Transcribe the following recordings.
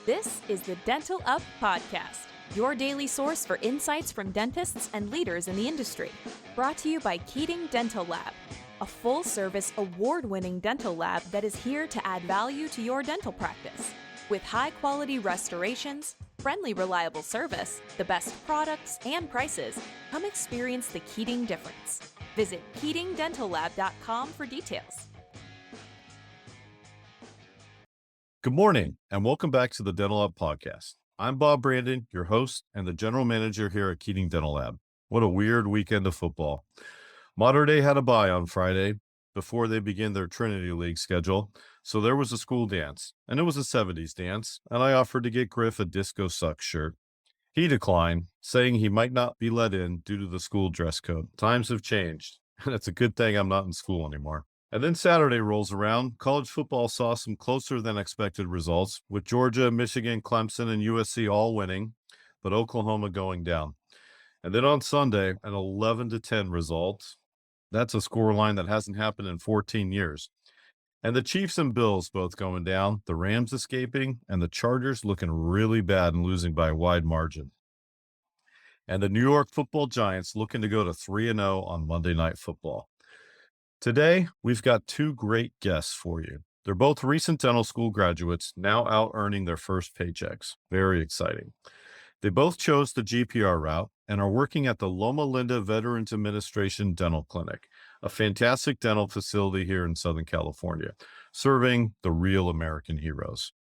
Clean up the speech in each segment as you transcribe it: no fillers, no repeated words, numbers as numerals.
This is the Dental Up Podcast, your daily source for insights from dentists and leaders in the industry. Brought to you by Keating Dental Lab, a full-service, award-winning dental lab that is here to add value to your dental practice. With high-quality restorations, friendly, reliable service, the best products and prices, come experience the Keating difference. Visit KeatingDentalLab.com for details. Good morning, and welcome back to the Dental Lab Podcast. I'm Bob Brandon, your host and the general manager here at Keating Dental Lab. What a weird weekend of football. Mater Dei had a bye on Friday before they begin their Trinity League schedule, so there was a school dance, and it was a 70s dance, and I offered to get Griff a Disco Sucks shirt. He declined, saying he might not be let in due to the school dress code. Times have changed, and it's a good thing I'm not in school anymore. And then Saturday rolls around. College football saw some closer than expected results, with Georgia, Michigan, Clemson, and USC all winning, but Oklahoma going down. And then on Sunday, an 11-10 result. That's a scoreline that hasn't happened in 14 years. And the Chiefs and Bills both going down, the Rams escaping, and the Chargers looking really bad and losing by a wide margin. And the New York Football Giants looking to go to 3-0 on Monday Night Football. Today, we've got two great guests for you. They're both recent dental school graduates, now out earning their first paychecks. Very exciting. They both chose the GPR route and are working at the Loma Veterans Administration Dental Clinic, a fantastic dental facility here in Southern California, serving the real American heroes.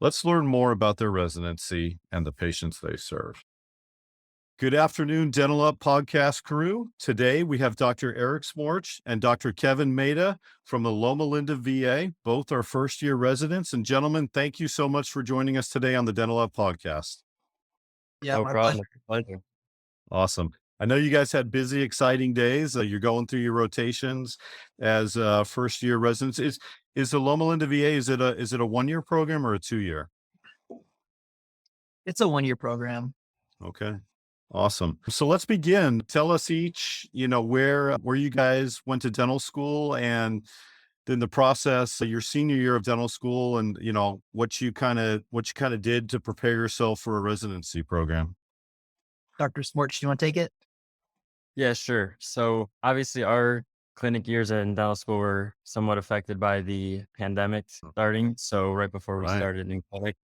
Let's learn more about their residency and the patients they serve. Good afternoon, Dental Up Podcast crew. Today, we have Dr. Eric Smorch and Dr. Kevin Maeda from the Loma Linda VA. Both are first-year residents. And gentlemen, thank you so much for joining us today on the Dental Up Podcast. Yeah, No my problem. pleasure. Awesome. I know you guys had busy, exciting days. You're going through your rotations as first-year residents. Is the Loma Linda VA, is it a one-year program or a 2-year? It's a 1-year program. Okay. Awesome. So let's begin. Tell us each, where you guys went to dental school, and then the process, your senior year of dental school, and what you kind of did to prepare yourself for a residency program. Dr. Smorch, do you want to take it? Yeah, sure. So obviously our clinic years in dental school were somewhat affected by the pandemic starting. So right before we Right. started in clinic.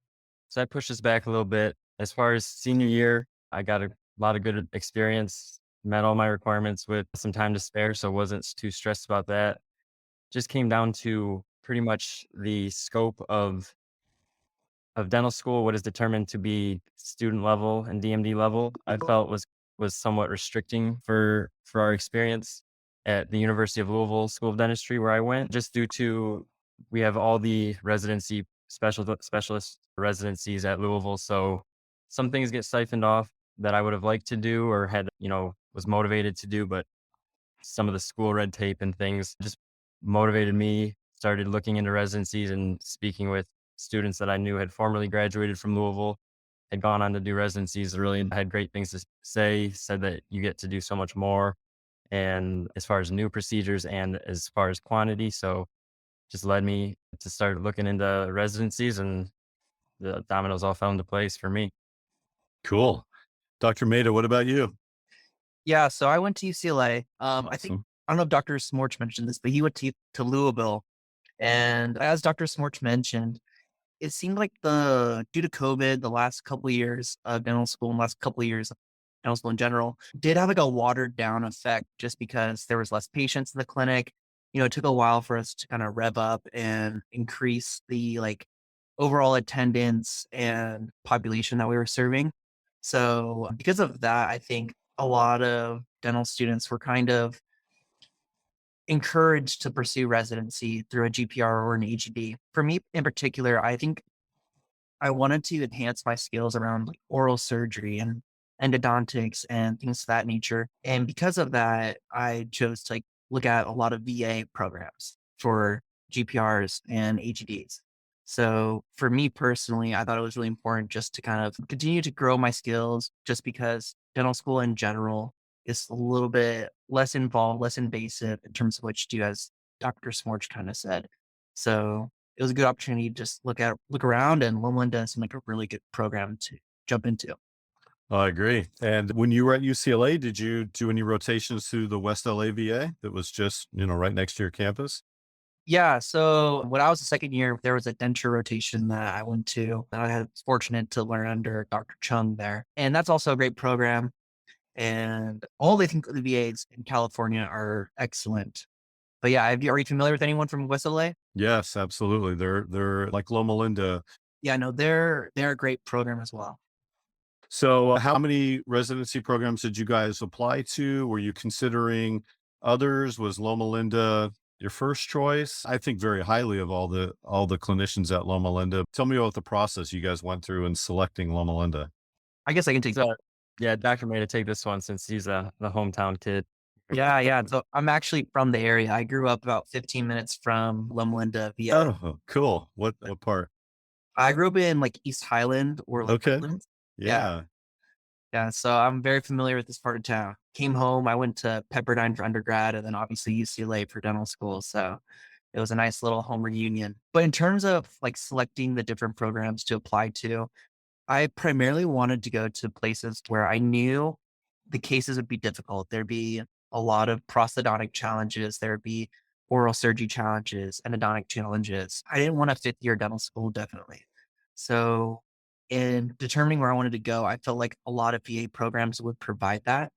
So that pushed us back a little bit. As far as senior year, I got a lot of good experience, met all my requirements with some time to spare. So wasn't too stressed about that. Just came down to pretty much the scope of dental school, what is determined to be student level and DMD level, I felt was somewhat restricting for our experience at the University of Louisville School of Dentistry, where I went, just due to we have all the residency specialist residencies at Louisville. So some things get siphoned off that I would have liked to do or had, was motivated to do, but some of the school red tape and things just motivated me, started looking into residencies and speaking with students that I knew had formerly graduated from Louisville, had gone on to do residencies, really had great things to say, said that you get to do so much more. And as far as new procedures and as far as quantity, so just led me to start looking into residencies, and the dominoes all fell into place for me. Cool. Dr. Maeda, what about you? Yeah, so I went to UCLA. I think, Awesome. I don't know if Dr. Smorch mentioned this, but he went to Louisville. And as Dr. Smorch mentioned, it seemed like due to COVID, the last couple of years of dental school and last couple of years of dental school in general did have like a watered down effect, just because there was less patients in the clinic. It took a while for us to kind of rev up and increase the overall attendance and population that we were serving. So because of that, I think a lot of dental students were kind of encouraged to pursue residency through a GPR or an EGD. For me in particular, I think I wanted to enhance my skills around oral surgery and endodontics and things of that nature. And because of that, I chose to look at a lot of VA programs for GPRs and EGDs. So for me personally, I thought it was really important just to kind of continue to grow my skills, just because dental school in general is a little bit less involved, less invasive in terms of what you do, as Dr. Smorch kind of said. So it was a good opportunity to just look around, and Loma Linda seemed like a really good program to jump into. I agree. And when you were at UCLA, did you do any rotations to the West LA VA that was just, right next to your campus? Yeah, so when I was a second year, there was a denture rotation that I went to, and I was fortunate to learn under Dr. Chung there. And that's also a great program. And all I think the VAs in California are excellent. But yeah, are you familiar with anyone from West LA? Yes, absolutely. They're like Loma Linda. Yeah, no, they're a great program as well. So how many residency programs did you guys apply to? Were you considering others? Was Loma Linda your first choice? I think very highly of all the clinicians at Loma Linda. Tell me about the process you guys went through in selecting Loma Linda. I guess I can take that. So yeah, Dr. Maeda take this one since he's the hometown kid. Yeah, yeah. So I'm actually from the area. I grew up about 15 minutes from Loma Linda, VA. Oh, cool. What part? I grew up in like East Highland or like Okay. Woodlands. Yeah. Yeah, so I'm very familiar with this part of town. Came home, I went to Pepperdine for undergrad and then obviously UCLA for dental school. So it was a nice little home reunion. But in terms of like selecting the different programs to apply to, I primarily wanted to go to places where I knew the cases would be difficult. There'd be a lot of prosthodontic challenges. There'd be oral surgery challenges, endodontic challenges. I didn't want a fifth year dental school, definitely. So in determining where I wanted to go, I felt like a lot of VA programs would provide that.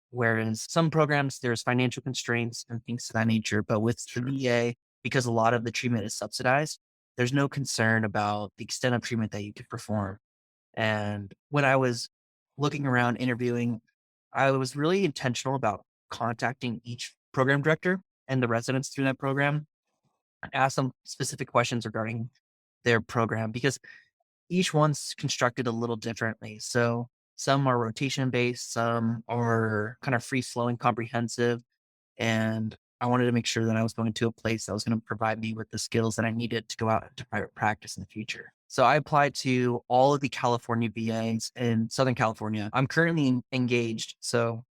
Whereas some programs, there's financial constraints and things of that nature. But with the Sure. VA, because a lot of the treatment is subsidized, there's no concern about the extent of treatment that you could perform. And when I was looking around interviewing, I was really intentional about contacting each program director and the residents through that program and ask them specific questions regarding their program because each one's constructed a little differently. So some are rotation based, some are kind of free flowing, comprehensive. And I wanted to make sure that I was going to a place that was going to provide me with the skills that I needed to go out into private practice in the future. So I applied to all of the California VAs in Southern California. I'm currently engaged. So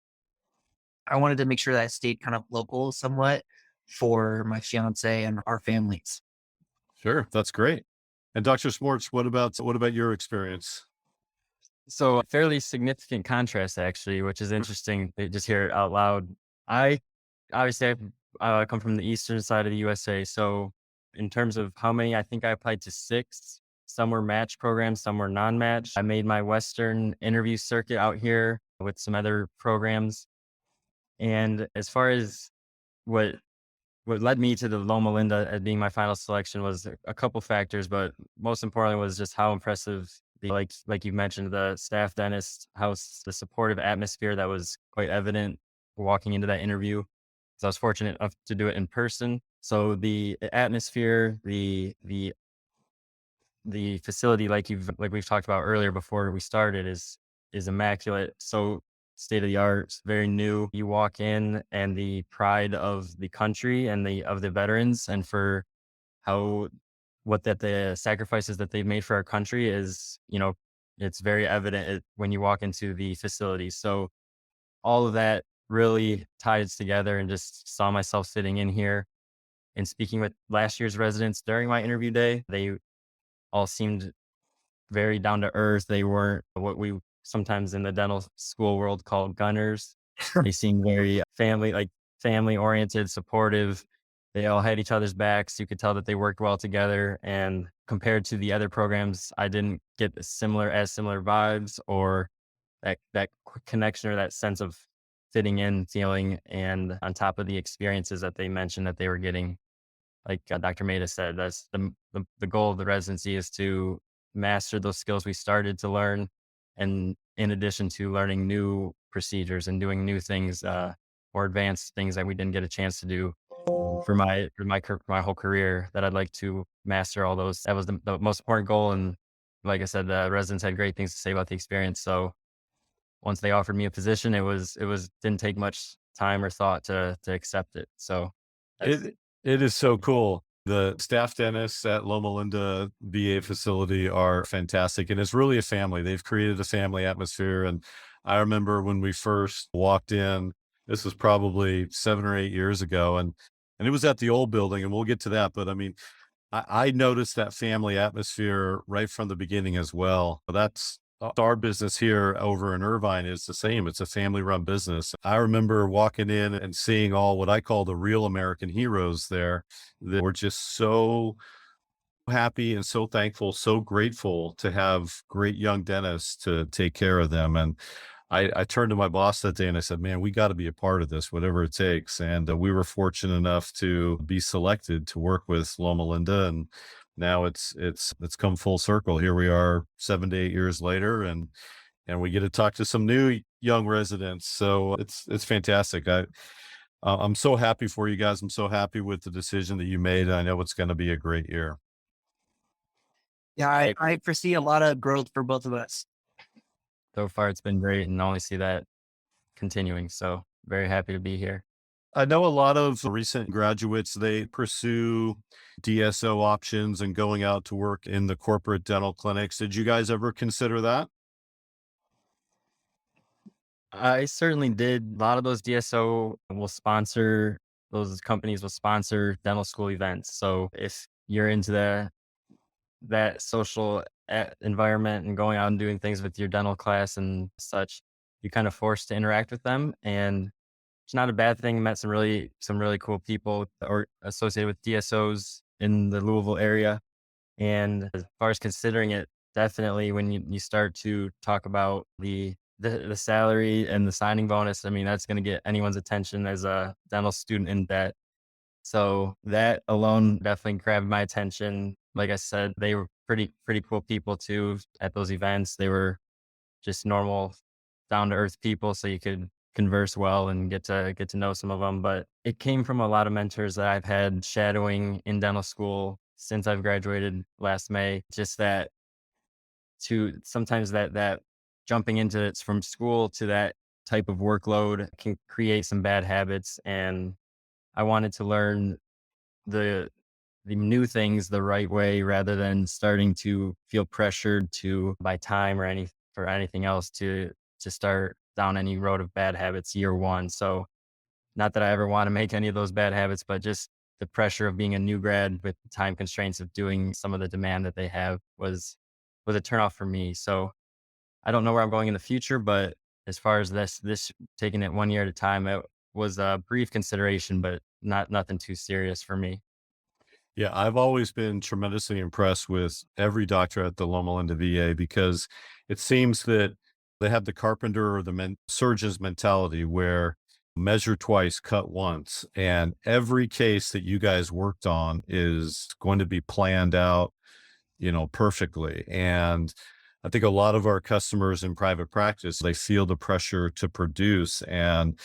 I wanted to make sure that I stayed kind of local somewhat for my fiance and our families. Sure. That's great. And Dr. Smorch, what about your experience? So a fairly significant contrast actually, which is interesting to just hear it out loud. I obviously I come from the eastern side of the USA. So in terms of how many, I think I applied to 6. Some were match programs, some were non-match. I made my Western interview circuit out here with some other programs. And as far as what led me to the Loma Linda as being my final selection was a couple factors, but most importantly was just how impressive like you mentioned, the staff dentist, the supportive atmosphere that was quite evident walking into that interview. So I was fortunate enough to do it in person. So the atmosphere, the facility, like we've talked about earlier before we started, is immaculate. So state of the art, very new. You walk in and the pride of the country and of the veterans, and for the sacrifices that they've made for our country is, it's very evident when you walk into the facility. So all of that really ties together, and just saw myself sitting in here and speaking with last year's residents during my interview day. They all seemed very down to earth. They weren't what we sometimes in the dental school world call gunners. They seemed very family oriented, supportive. They all had each other's backs. You could tell that they worked well together. And compared to the other programs, I didn't get similar vibes or that connection or that sense of fitting in feeling. And on top of the experiences that they mentioned that they were getting, like Dr. Maeda said, that's the goal of the residency, is to master those skills we started to learn. And in addition to learning new procedures and doing new things, more advanced things that we didn't get a chance to do for my whole career, that I'd like to master all those. That was the most important goal. And like I said, the residents had great things to say about the experience. So once they offered me a position, it didn't take much time or thought to accept it. So It is so cool. The staff dentists at Loma Linda VA facility are fantastic, and it's really a family. They've created a family atmosphere. And I remember when we first walked in, this was probably 7 or 8 years ago, and it was at the old building, and we'll get to that. But I mean, I noticed that family atmosphere right from the beginning as well. That's our business here over in Irvine is the same. It's a family run business. I remember walking in and seeing all what I call the real American heroes there that were just so happy and so thankful, so grateful to have great young dentists to take care of them. And I turned to my boss that day and I said, man, we got to be a part of this, whatever it takes. And we were fortunate enough to be selected to work with Loma Linda. And now it's come full circle. Here we are 7 to 8 years later, and we get to talk to some new young residents. So it's fantastic. I'm so happy for you guys. I'm so happy with the decision that you made. I know it's going to be a great year. Yeah, I foresee a lot of growth for both of us. So far, it's been great, and I only see that continuing. So very happy to be here. I know a lot of recent graduates, they pursue DSO options and going out to work in the corporate dental clinics. Did you guys ever consider that? I certainly did. A lot of those DSO will sponsor, those companies will sponsor dental school events. So if you're into that social environment and going out and doing things with your dental class and such, you're kind of forced to interact with them. And it's not a bad thing. Met some really cool people or associated with DSOs in the Louisville area. And as far as considering it, definitely when you start to talk about the salary and the signing bonus, I mean, that's going to get anyone's attention as a dental student in debt. So that alone definitely grabbed my attention. Like I said, they were pretty cool people too at those events. They were just normal, down to earth people, so you could converse well and get to know some of them. But it came from a lot of mentors that I've had shadowing in dental school since I've graduated last May. Just that to sometimes that jumping into it from school to that type of workload can create some bad habits, and I wanted to learn the new things the right way rather than starting to feel pressured to by time or anything else to start down any road of bad habits year one. So not that I ever want to make any of those bad habits, but just the pressure of being a new grad with the time constraints of doing some of the demand that they have was a turnoff for me. So I don't know where I'm going in the future, but as far as this taking it 1 year at a time, it was a brief consideration, but nothing too serious for me. Yeah, I've always been tremendously impressed with every doctor at the Loma Linda VA because it seems that they have the carpenter or the surgeon's mentality where measure twice, cut once. And every case that you guys worked on is going to be planned out, perfectly. And I think a lot of our customers in private practice, they feel the pressure to produce, and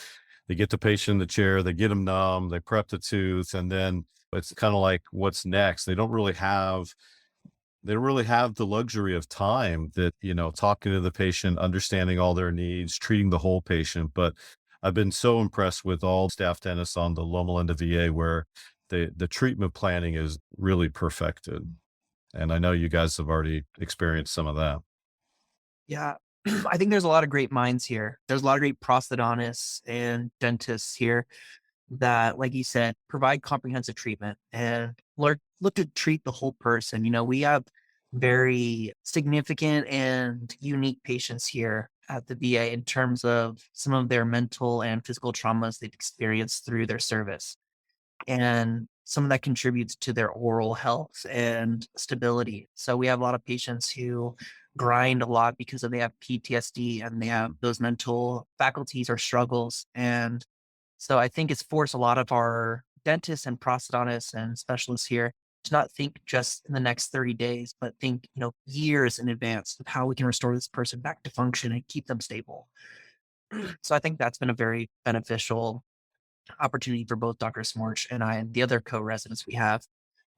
they get the patient in the chair, they get them numb, they prep the tooth, and then it's kind of like, what's next? They don't really have the luxury of time that, talking to the patient, understanding all their needs, treating the whole patient. But I've been so impressed with all staff dentists on the Loma Linda VA where the treatment planning is really perfected. And I know you guys have already experienced some of that. Yeah. I think there's a lot of great minds here. There's a lot of great prosthodontists and dentists here that, like you said, provide comprehensive treatment and look to treat the whole person. We have very significant and unique patients here at the VA in terms of some of their mental and physical traumas they've experienced through their service. And some of that contributes to their oral health and stability. So we have a lot of patients who grind a lot because they have PTSD and they have those mental faculties or struggles. And so I think it's forced a lot of our dentists and prosthodontists and specialists here to not think just in the next 30 days, but think, years in advance of how we can restore this person back to function and keep them stable. So I think that's been a very beneficial opportunity for both Dr. Smorch and I and the other co-residents we have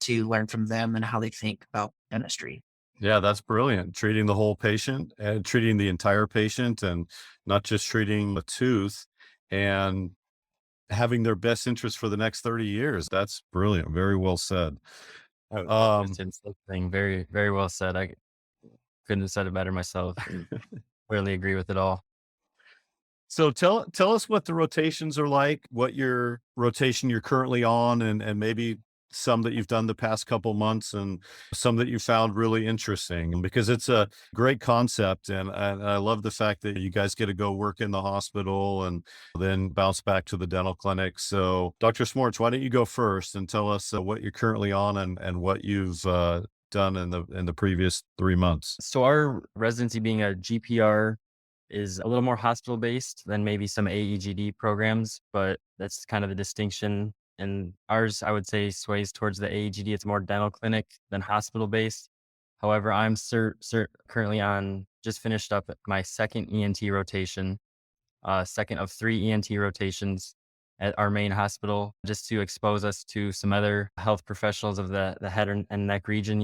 to learn from them and how they think about dentistry. Yeah, that's brilliant. Treating the whole patient and treating the entire patient and not just treating a tooth and having their best interest for the next 30 years. That's brilliant. Very well said. Thing. Very, very well said. I couldn't have said it better myself. Really agree with it all. So tell us what the rotations are like, what your rotation you're currently on, and maybe some that you've done the past couple months and some that you found really interesting? Because it's a great concept. And I love the fact that you guys get to go work in the hospital and then bounce back to the dental clinic. So Dr. Smorch, why don't you go first and tell us what you're currently on and what you've done in the previous 3 months? So our residency being a GPR is a little more hospital based than maybe some AEGD programs, but that's kind of the distinction. And ours, I would say, sways towards the AEGD. It's more dental clinic than hospital based. However, I'm currently just finished up my second ENT rotation, second of 3 ENT rotations at our main hospital, just to expose us to some other health professionals of the head and neck region.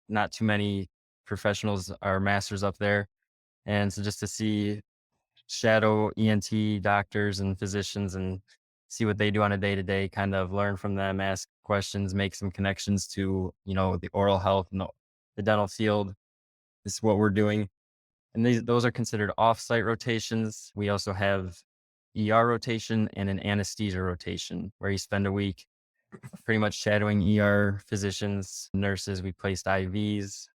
Not too many professionals are masters up there. And so just to shadow ENT doctors and physicians and see what they do on a day-to-day, kind of learn from them, ask questions, make some connections to, the oral health and the dental field. This is what we're doing. And those are considered off-site rotations. We also have ER rotation and an anesthesia rotation where you spend a week pretty much shadowing ER physicians, nurses. We placed IVs,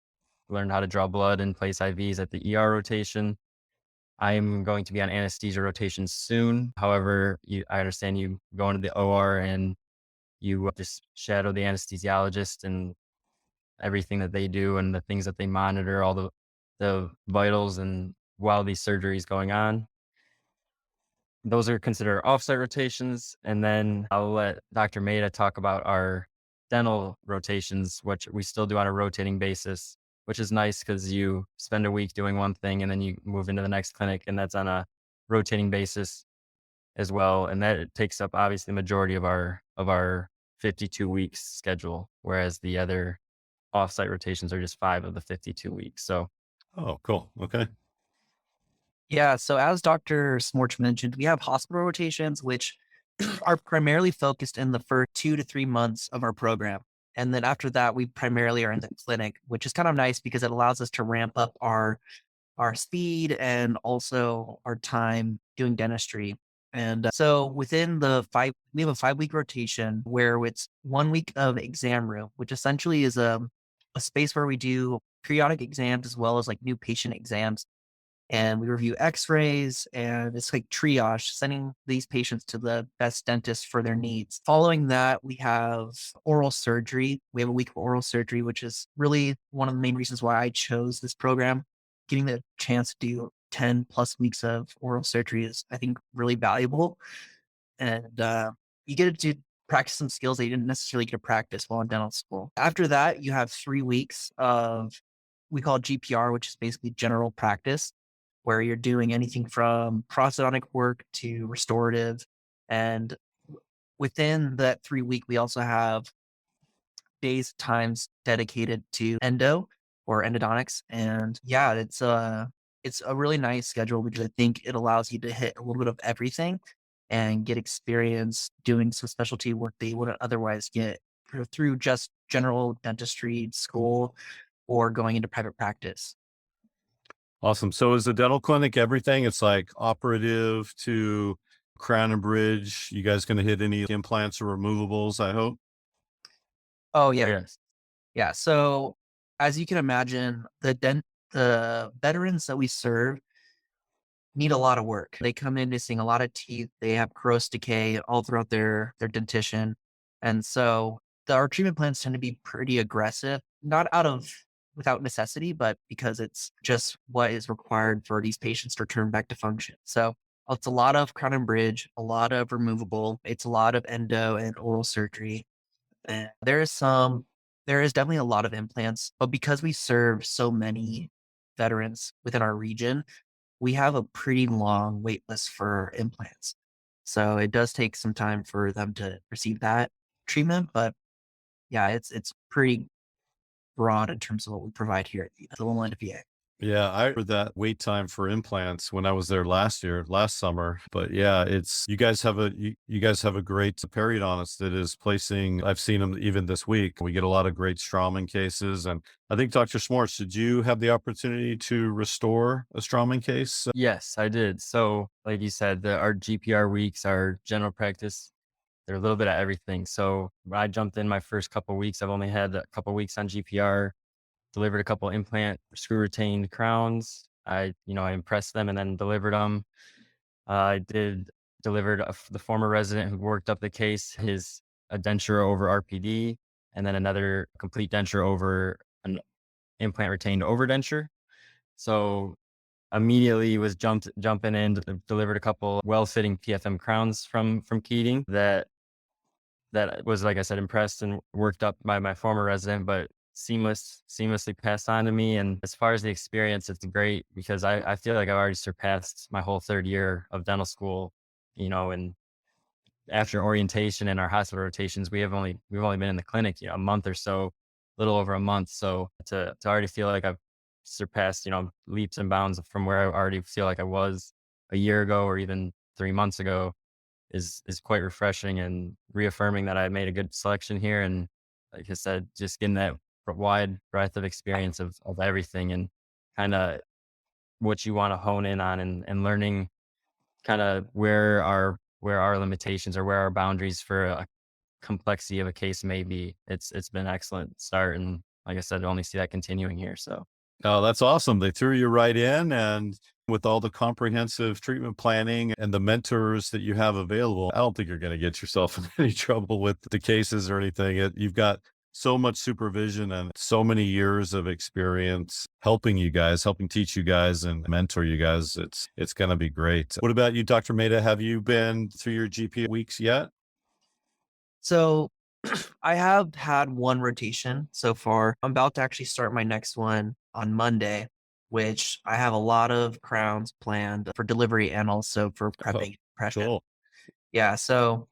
learned how to draw blood and place IVs at the ER rotation. I'm going to be on anesthesia rotation soon. However, I understand you go into the OR and you just shadow the anesthesiologist and everything that they do and the things that they monitor, all the vitals and while these surgeries going on. Those are considered offsite rotations. And then I'll let Dr. Maeda talk about our dental rotations, which we still do on a rotating basis, which is nice because you spend a week doing one thing and then you move into the next clinic, and that's on a rotating basis as well. And that takes up obviously the majority of our 52 weeks schedule, whereas the other offsite rotations are just 5 of the 52 weeks. So, Oh, cool. Okay. Yeah, so as Dr. Smorch mentioned, we have hospital rotations, which are primarily focused in the first 2 to 3 months of our program. And then after that, we primarily are in the clinic, which is kind of nice because it allows us to ramp up our speed and also our time doing dentistry. And so within we have a 5-week rotation where it's 1 week of exam room, which essentially is a space where we do periodic exams as well as like new patient exams. And we review x-rays, and it's like triage, sending these patients to the best dentist for their needs. Following that, we have oral surgery. We have a week of oral surgery, which is really one of the main reasons why I chose this program. Getting the chance to do 10 plus weeks of oral surgery is, I think, really valuable. And you get to practice some skills that you didn't necessarily get to practice while in dental school. After that, you have 3 weeks of, we call it GPR, which is basically general practice, where you're doing anything from prosthodontic work to restorative. And within that 3 week, we also have days, times dedicated to endo or endodontics. And yeah, it's a really nice schedule because I think it allows you to hit a little bit of everything and get experience doing some specialty work that you wouldn't otherwise get through just general dentistry school or going into private practice. Awesome. So is the dental clinic everything? It's like operative to crown and bridge. You guys going to hit any implants or removables, I hope? Oh yeah. yes. Yeah. So as you can imagine, the veterans that we serve need a lot of work. They come in missing a lot of teeth. They have gross decay all throughout their dentition. And so our treatment plans tend to be pretty aggressive, not without necessity, but because it's just what is required for these patients to return back to function. So it's a lot of crown and bridge, a lot of removable. It's a lot of endo and oral surgery. And there is definitely a lot of implants, but because we serve so many veterans within our region, we have a pretty long wait list for implants. So it does take some time for them to receive that treatment, but yeah, it's pretty broad in terms of what we provide here at the Loma PA. Yeah, I heard that wait time for implants when I was there last summer. But yeah, it's you guys have a great periodontist that is placing. I've seen them even this week. We get a lot of great Straumann cases, and I think Dr. Smorch, did you have the opportunity to restore a Straumann case? Yes, I did. So like you said, our GPR weeks, our general practice they're a little bit of everything. So when I jumped in my first couple of weeks, I've only had a couple of weeks on GPR, delivered a couple implant screw retained crowns. I impressed them and then delivered them. I delivered the former resident who worked up the case, a denture over RPD, and then another complete denture over an implant retained overdenture. So immediately was jumping in, delivered a couple well-fitting PFM crowns from Keating that was, like I said, impressed and worked up by my former resident, but seamlessly passed on to me. And as far as the experience, it's great because I feel like I've already surpassed my whole third year of dental school, and after orientation and our hospital rotations, we've only been in the clinic, a month or so, a little over a month. So to already feel like I've surpassed, leaps and bounds from where I already feel like I was a year ago or even 3 months ago is quite refreshing and reaffirming that I made a good selection here. And like I said, just getting that wide breadth of experience of everything and kind of what you want to hone in on and learning kind of where our limitations or where our boundaries for a complexity of a case may be. It's been an excellent start. And like I said, I only see that continuing here. So. Oh, that's awesome. They threw you right in, and with all the comprehensive treatment planning and the mentors that you have available, I don't think you're going to get yourself in any trouble with the cases or anything. You've got so much supervision and so many years of experience helping teach you guys and mentor you guys. It's going to be great. What about you, Dr. Maeda? Have you been through your GP weeks yet? So I have had one rotation so far. I'm about to actually start my next one on Monday, which I have a lot of crowns planned for delivery and also for prepping. Cool. Yeah, so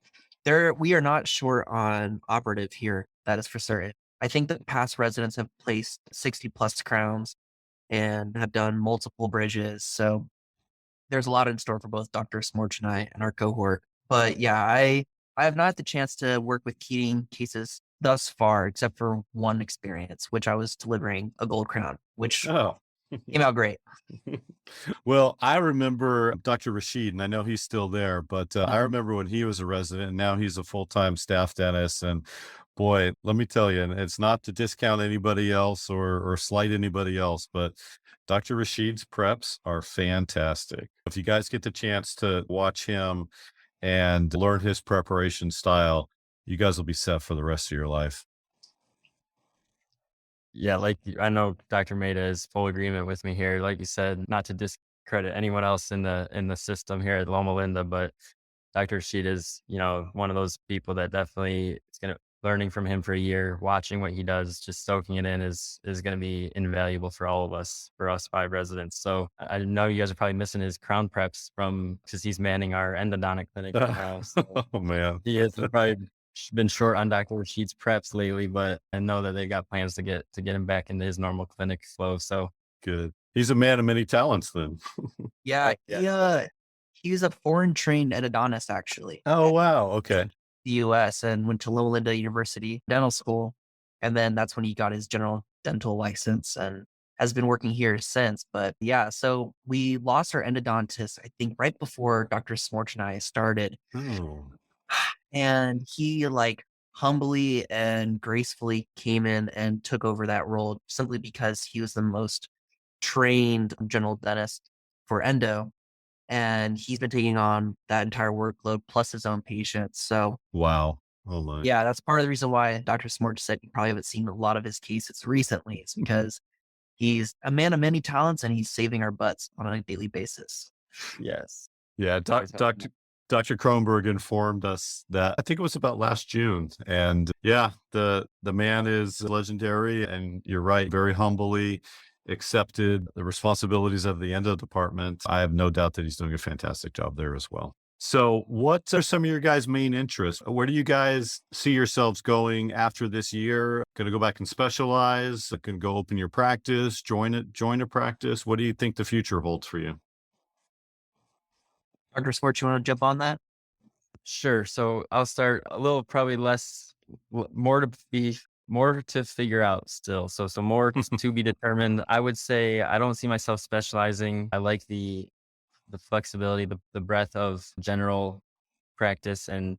we are not short on operative here. That is for certain. I think that past residents have placed 60 plus crowns and have done multiple bridges. So there's a lot in store for both Dr. Smorch and I and our cohort. But yeah, I have not had the chance to work with Keating cases thus far, except for one experience, which I was delivering a gold crown, which came out great. Well, I remember Dr. Rashid, and I know he's still there, but I remember when he was a resident, and now he's a full-time staff dentist. And boy, let me tell you, and it's not to discount anybody else or slight anybody else, but Dr. Rashid's preps are fantastic. If you guys get the chance to watch him and learn his preparation style, you guys will be set for the rest of your life. Yeah, I know Dr. Maeda is full agreement with me here. Like you said, not to discredit anyone else in the system here at Loma Linda, but Dr. Rashid is, one of those people that definitely is going to learning from him for a year, watching what he does, just soaking it in is going to be invaluable for all of us, for us 5 residents. So I know you guys are probably missing his crown preps because he's manning our endodontic clinic right now. So oh man, he has probably been short on Dr. Rashid's preps lately, but I know that they got plans to get him back into his normal clinic flow. So good. He's a man of many talents then. Yeah, he was a foreign trained endodontist actually. Oh wow, okay. The US and went to Loma Linda University Dental School. And then that's when he got his general dental license and has been working here since. But yeah, so we lost our endodontist, I think, right before Dr. Smorch and I started. Oh. And he humbly and gracefully came in and took over that role simply because he was the most trained general dentist for endo. And he's been taking on that entire workload plus his own patients. So wow. Oh my. Yeah, that's part of the reason why Dr. Smorch said you probably haven't seen a lot of his cases recently. It's because he's a man of many talents and he's saving our butts on a daily basis. Yes. Yeah, Dr. Kronberg informed us that I think it was about last June. And yeah, the man is legendary, and you're right, very humbly accepted the responsibilities of the endo department. I have no doubt that he's doing a fantastic job there as well. So what are some of your guys' main interests? Where do you guys see yourselves going after this year? Going to go back and specialize? Going to go open your practice, join a practice? What do you think the future holds for you? Dr. Smorch, you want to jump on that? Sure. So I'll start a little, probably more to figure out still. So more to be determined. I would say I don't see myself specializing. I like the flexibility, the breadth of general practice. And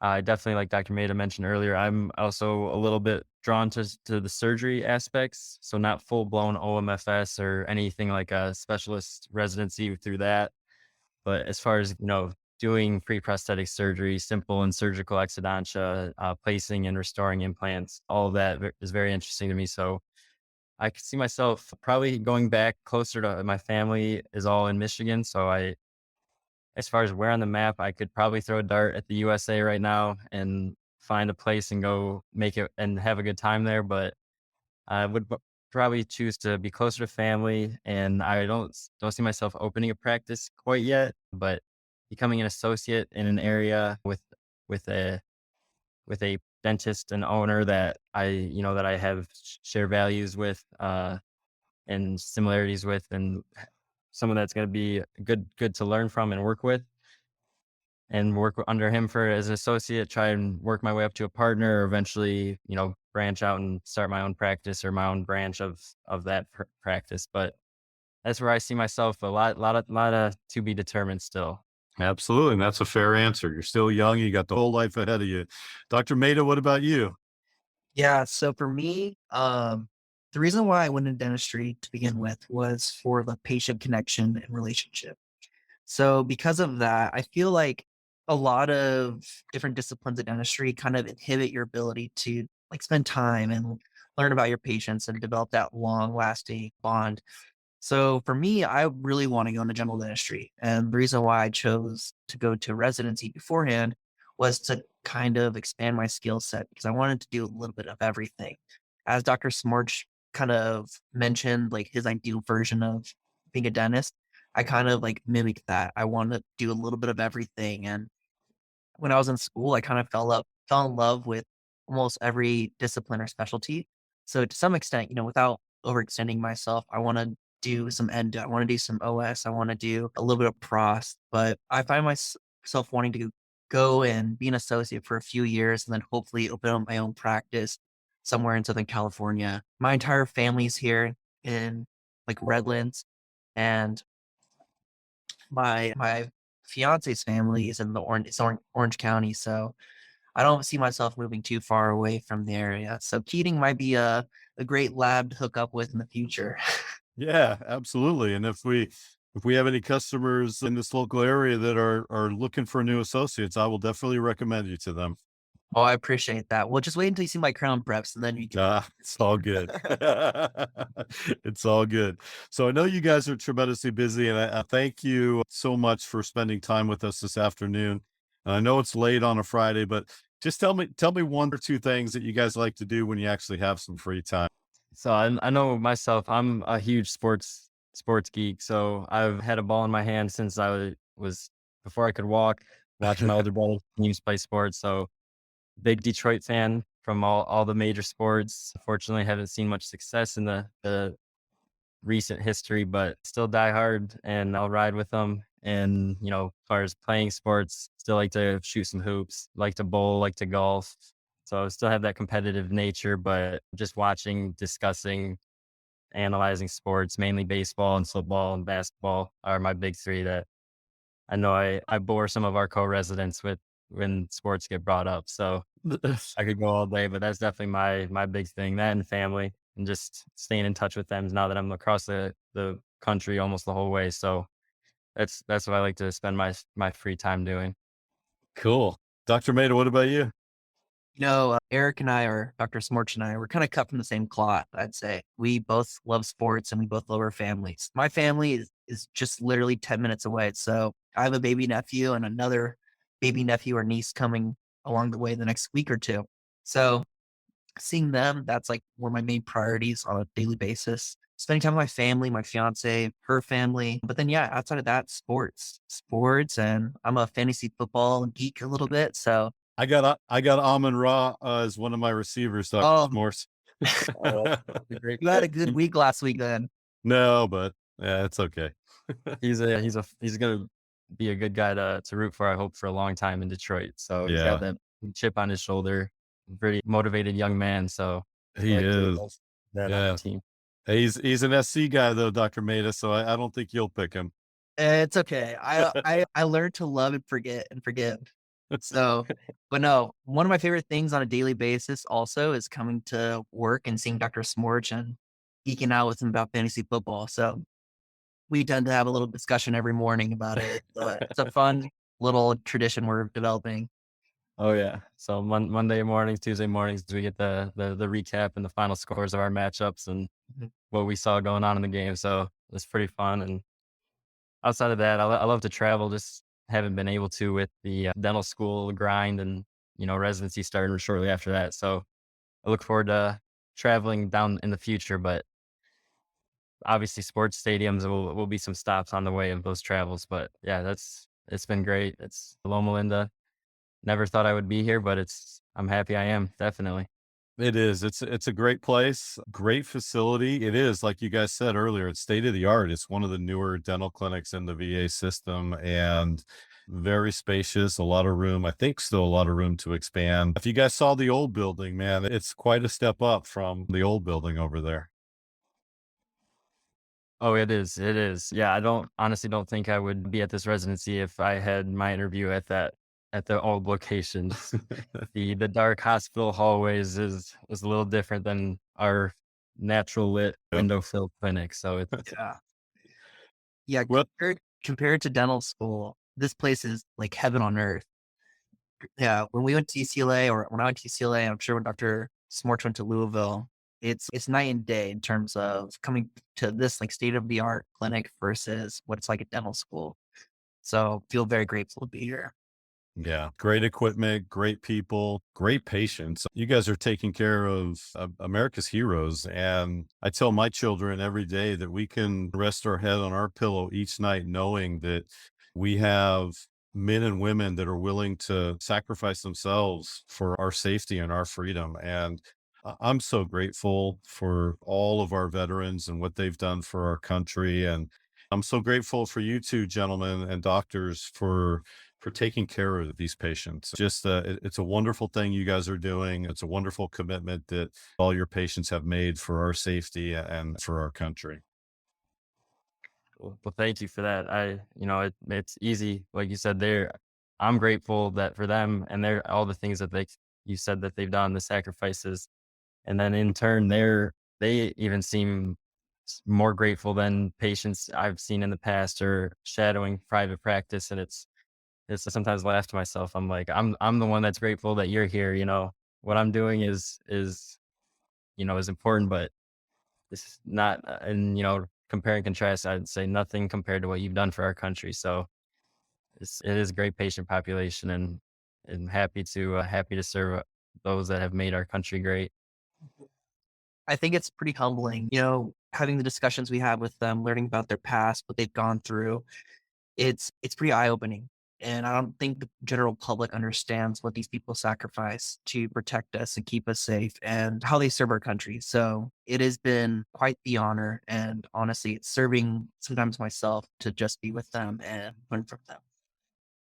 I definitely, like Dr. Maeda mentioned earlier, I'm also a little bit drawn to the surgery aspects. So not full blown OMFS or anything like a specialist residency through that. But as far as, doing pre-prosthetic surgery, simple and surgical exodontia, placing and restoring implants, all of that is very interesting to me. So I could see myself probably going back closer to my family is all in Michigan. So as far as where on the map, I could probably throw a dart at the USA right now and find a place and go make it and have a good time there. But I would probably choose to be closer to family, and I don't see myself opening a practice quite yet, but becoming an associate in an area with a with a dentist and owner that I have share values with, and similarities with, and someone that's going to be good to learn from and work with, and work under him for as an associate, try and work my way up to a partner, or eventually, branch out and start my own practice or my own branch of that practice. But that's where I see myself. A lot of to be determined still. Absolutely. And that's a fair answer. You're still young. You got the whole life ahead of you. Dr. Maeda, what about you? Yeah, so for me, the reason why I went into dentistry to begin with was for the patient connection and relationship. So because of that, I feel like a lot of different disciplines of dentistry kind of inhibit your ability to like spend time and learn about your patients and develop that long lasting bond. So for me, I really want to go into general dentistry. And the reason why I chose to go to residency beforehand was to kind of expand my skill set because I wanted to do a little bit of everything. As Dr. Smorch kind of mentioned, like his ideal version of being a dentist, I kind of like mimicked that. I wanted to do a little bit of everything. And when I was in school, I kind of fell in love with almost every discipline or specialty. So to some extent, without overextending myself, I want to do some endo, I want to do some OS, I want to do a little bit of pros, but I find myself wanting to go and be an associate for a few years and then hopefully open up my own practice somewhere in Southern California. My entire family's here in like Redlands, and my fiance's family is in Orange County, so I don't see myself moving too far away from the area. So Keating might be a great lab to hook up with in the future. Yeah, absolutely. And if we have any customers in this local area that are looking for new associates, I will definitely recommend you to them. Oh, I appreciate that. Well, just wait until you see my crown preps, and then you can. It's all good. It's all good. So I know you guys are tremendously busy, and I thank you so much for spending time with us this afternoon. And I know it's late on a Friday, but just tell me one or two things that you guys like to do when you actually have some free time. So I know myself, I'm a huge sports geek. So I've had a ball in my hand since I was before I could walk, watching my older brother teams play sports. So big Detroit fan from all the major sports. Fortunately, haven't seen much success in the recent history, but still die hard and I'll ride with them. And, as far as playing sports, still like to shoot some hoops, like to bowl, like to golf. So I still have that competitive nature, but just watching, discussing, analyzing sports, mainly baseball and football and basketball are my big three that I know I bore some of our co-residents with when sports get brought up. So I could go all day, but that's definitely my big thing. That and family and just staying in touch with them now that I'm across the country almost the whole way. So that's what I like to spend my free time doing. Cool. Dr. Maeda, what about you? Eric and I, or Dr. Smorch and I, we're kind of cut from the same cloth, I'd say. We both love sports and we both love our families. My family is just literally 10 minutes away. So I have a baby nephew and another baby nephew or niece coming along the way the next week or two. So seeing them, that's like one of my main priorities on a daily basis. Spending time with my family, my fiance, her family. But then, yeah, outside of that, sports. And I'm a fantasy football geek a little bit. So I got Amon Ra as one of my receivers, Dr. Oh, Morse. Great. you had a good week last week then. No, but yeah, it's okay. He's gonna be a good guy to root for, I hope, for a long time in Detroit. So he's Yeah. got that chip on his shoulder. Pretty motivated young man. So He I like to is. have that on Yeah. the team. He's an SC guy though, Dr. Maeda, so I don't think you'll pick him. It's okay. I learned to love and forget and forgive. So, but no, one of my favorite things on a daily basis also is coming to work and seeing Dr. Smorch and geeking out with him about fantasy football. So we tend to have a little discussion every morning about it. It's a fun little tradition we're developing. Oh yeah. So Monday mornings, Tuesday mornings, we get the recap and the final scores of our matchups and Mhm. what we saw going on in the game. So it's pretty fun. And outside of that, I love to travel. Just haven't been able to with the dental school grind and residency starting shortly after that. So I look forward to traveling down in the future. But obviously, sports stadiums will be some stops on the way of those travels. But yeah, it's been great. It's Loma. Never thought I would be here, but I'm happy I am, definitely. It is. It's a great place, great facility. It is, like you guys said earlier, it's state of the art. It's one of the newer dental clinics in the VA system and very spacious, a lot of room. I think still a lot of room to expand. If you guys saw the old building, man, it's quite a step up from the old building over there. Oh, it is, it is. Yeah, I honestly don't think I would be at this residency if I had my interview at the old location. The dark hospital hallways is a little different than our natural lit Yep. window filled clinic. So it's Yeah. Yeah. Well, Compared to dental school, this place is like heaven on earth. Yeah. When we went to UCLA or when I went to UCLA, I'm sure when Dr. Smorch went to Louisville, it's night and day in terms of coming to this like state of the art clinic versus what it's like at dental school. So feel very grateful to be here. yeah, great equipment, great people, great patients. You guys are taking care of America's heroes. And I tell my children every day that we can rest our head on our pillow each night knowing that we have men and women that are willing to sacrifice themselves for our safety and our freedom. And I'm so grateful for all of our veterans and what they've done for our country. And I'm so grateful for you two gentlemen and doctors for taking care of these patients. Just it's a wonderful thing you guys are doing. It's a wonderful commitment that all your patients have made for our safety and for our country. well, thank you for that. It's easy, like you said there. I'm grateful that for them and they're all the things that you said that they've done, the sacrifices. And then in turn, they even seem more grateful than patients I've seen in the past or shadowing private practice. And it's sometimes laugh to myself. I'm like, I'm the one that's grateful that you're here. What I'm doing is important, but this is not, and compare and contrast, I'd say nothing compared to what you've done for our country. So it is a great patient population and happy to serve those that have made our country great. I think it's pretty humbling, having the discussions we have with them, learning about their past, what they've gone through. It's pretty eye opening. And I don't think the general public understands what these people sacrifice to protect us and keep us safe and how they serve our country. So it has been quite the honor. And honestly, it's serving sometimes myself to just be with them and learn from them.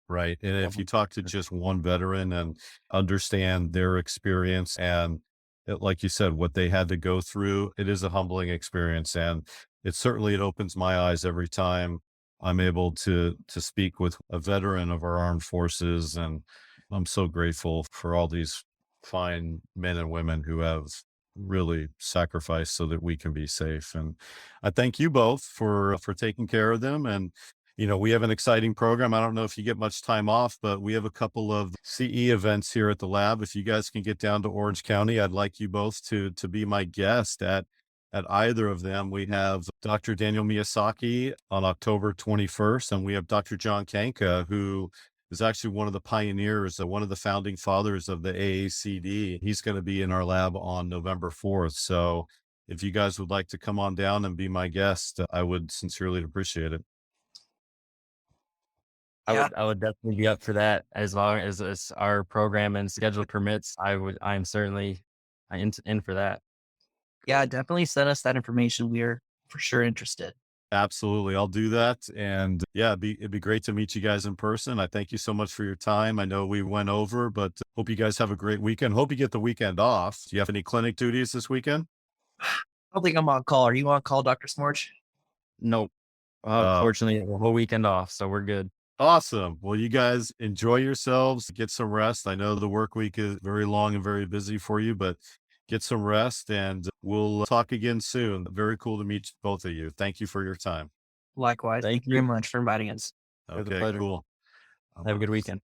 Right. And if you talk to just one veteran and understand their experience and like you said, what they had to go through, it is a humbling experience. And it opens my eyes every time I'm able to speak with a veteran of our armed forces. And I'm so grateful for all these fine men and women who have really sacrificed so that we can be safe. And I thank you both for taking care of them. And we have an exciting program. I don't know if you get much time off, but we have a couple of CE events here at the lab. If you guys can get down to Orange County, I'd like you both to be my guest at either of them. We have Dr. Daniel Miyazaki on October 21st, and we have Dr. John Kanka, who is actually one of the pioneers, one of the founding fathers of the AACD. He's going to be in our lab on November 4th. So if you guys would like to come on down and be my guest, I would sincerely appreciate it. Yeah. I would definitely be up for that as long as our program and schedule permits. I'm certainly in for that. Yeah. Definitely send us that information. We're for sure interested. Absolutely. I'll do that. And yeah, it'd be great to meet you guys in person. I thank you so much for your time. I know we went over, but hope you guys have a great weekend. Hope you get the weekend off. Do you have any clinic duties this weekend? I don't think I'm on call. Are you on call, Dr. Smorch? Nope. Uh, Fortunately, the whole weekend off, so we're good. Awesome. Well, you guys enjoy yourselves, get some rest. I know the work week is very long and very busy for you, but get some rest and we'll talk again soon. Very cool to meet both of you. Thank you for your time. Likewise. Thank Thank you very you. much for inviting us. It was a Okay, pleasure. cool. Have a good weekend.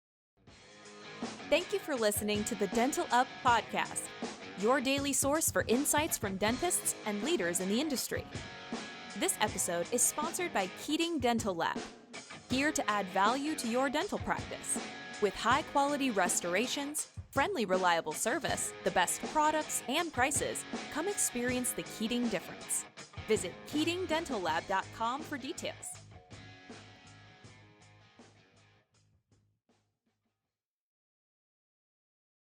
Thank you for listening to the Dental Up Podcast, your daily source for insights from dentists and leaders in the industry. This episode is sponsored by Keating Dental Lab, here to add value to your dental practice. With high-quality restorations, friendly, reliable service, the best products and prices, come experience the Keating difference. Visit KeatingDentalLab.com for details.